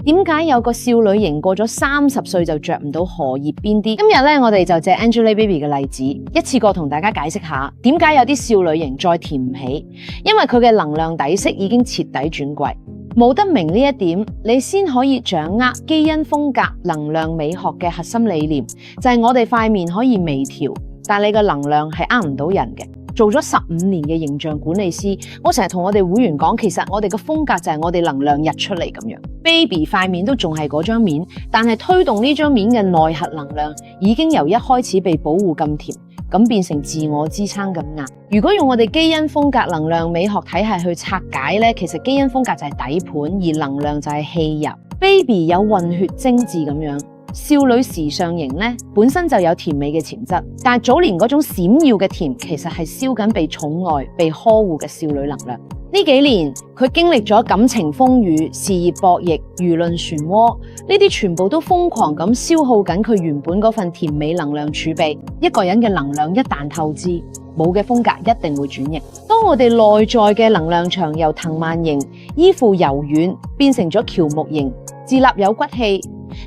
點解有個少女型過咗30歲就着唔到荷葉邊啲？今日咧，我哋就借 Angelababy 嘅例子，一次過同大家解釋下點解有啲少女型再甜唔起，因為佢嘅能量底色已經徹底轉季。冇得明呢一點，你先可以掌握基因風格能量美學嘅核心理念，就係我哋塊面可以微調，但你嘅能量係呃唔到人嘅。做咗15年嘅形象管理師，我成日同我哋會員講，其實我哋嘅風格就係我哋能量日出嚟咁樣。Baby 塊面都仲係嗰張面，但係推動呢張面嘅內核能量已經由一開始被保護咁甜，咁變成自我支撐咁硬。如果用我哋基因風格能量美學體系去拆解呢，其實基因風格就係底盤，而能量就係氣入。Baby 有混血精緻咁樣。少女時尚型呢，本身就有甜美嘅潛質，但係早年嗰種閃耀嘅甜，其實係燒緊被寵愛、被呵護嘅少女能量。呢幾年佢經歷咗感情風雨、事業博弈、輿論漩渦，呢啲全部都瘋狂咁消耗緊佢原本嗰份甜美能量儲備。一個人嘅能量一旦透支，冇嘅風格一定會轉型。當我哋內在嘅能量場由藤蔓型依附柔軟變成咗喬木型，自立有骨氣，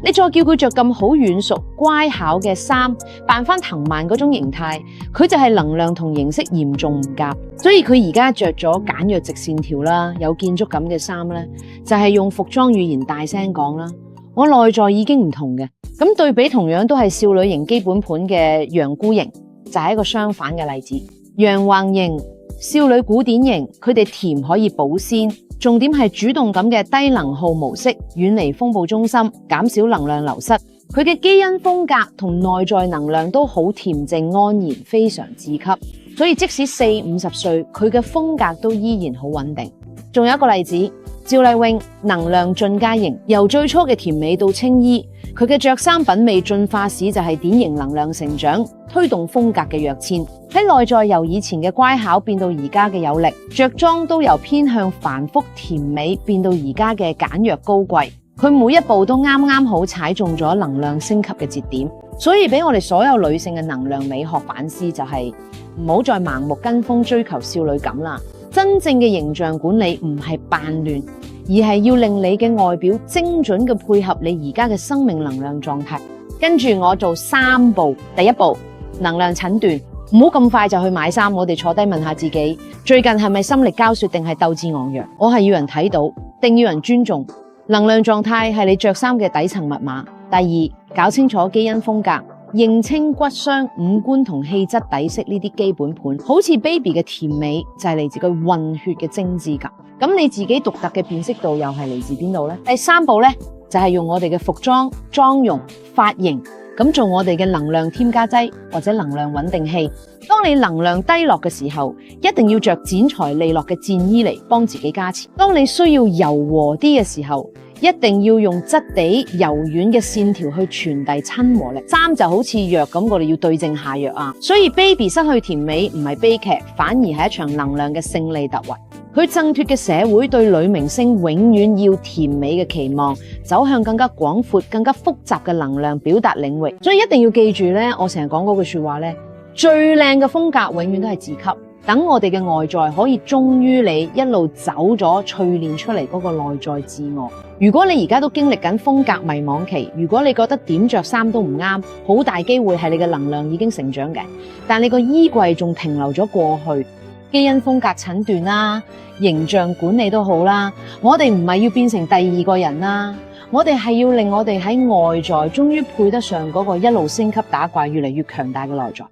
你再叫佢着咁好軟熟乖巧嘅衫，扮翻藤蔓嗰種形態，佢就係能量同形式嚴重唔夾。所以佢而家着咗簡約直線條啦，有建築感嘅衫咧，就係用服裝語言大聲講啦。我內在已經唔同嘅。咁對比同樣都係少女型基本盤嘅羊菇型，就係一個相反嘅例子。羊橫型、少女古典型，佢哋甜可以保鮮。重點係主動感嘅低能耗模式，遠離風暴中心，減少能量流失。佢嘅基因風格同內在能量都好恬靜安然，非常自給。所以即使40-50歲，佢嘅風格都依然好穩定。仲有一個例子，趙麗穎能量進階型，由最初嘅甜美到青衣，佢嘅着衫品味進化史就係典型能量成長，推動風格嘅躍遷。喺內在由以前嘅乖巧變到而家嘅有力，着裝都由偏向繁複甜美變到而家嘅簡約高貴。佢每一步都啱啱好踩中咗能量升級嘅節點，所以俾我哋所有女性嘅能量美學反思就係唔好再盲目跟風追求少女感啦。真正嘅形象管理唔係扮亂，而係要令你嘅外表精準嘅配合你而家嘅生命能量狀態。跟住我做3步，第一步能量診斷。唔好咁快就去買衫，我哋坐低問下自己，最近係咪心力交瘁定係鬥志昂揚？我係要人睇到，定要人尊重？能量狀態係你着衫嘅底層密碼。第二，搞清楚基因風格，認清骨傷、五官同氣質底色呢啲基本盤。好似 Baby 嘅甜美就係嚟自佢混血嘅精緻感。咁你自己獨特嘅辨識度又係嚟自邊度呢？第3步呢，就係用我哋嘅服裝、妝容、髮型咁做我哋嘅能量添加劑或者能量穩定器。當你能量低落嘅時候，一定要着剪裁利落嘅戰衣嚟幫自己加持。當你需要柔和啲嘅時候，一定要用質地柔軟嘅線條去傳遞親和力。衫就好似藥咁，我哋要對症下藥啊。所以 Baby 失去甜美唔係悲劇，反而係一場能量嘅勝利突圍。佢掙脫嘅社會對女明星永遠要甜美嘅期望，走向更加廣闊、更加複雜嘅能量表達領域。所以一定要記住咧，我成日講嗰句說話咧，最靚嘅風格永遠都係自給。等我哋嘅外在可以忠於你，一路走咗淬煉出嚟嗰個內在自我。如果你而家都經歷緊風格迷惘期，如果你覺得點着衫都唔啱，好大機會係你嘅能量已經成長嘅，但你個衣櫃仲停留咗過去。基因風格診斷啦，形象管理都好啦，我哋唔係要變成第二個人啦，我哋係要令我哋喺外在終於配得上嗰個一路升級打怪越嚟越強大嘅內在。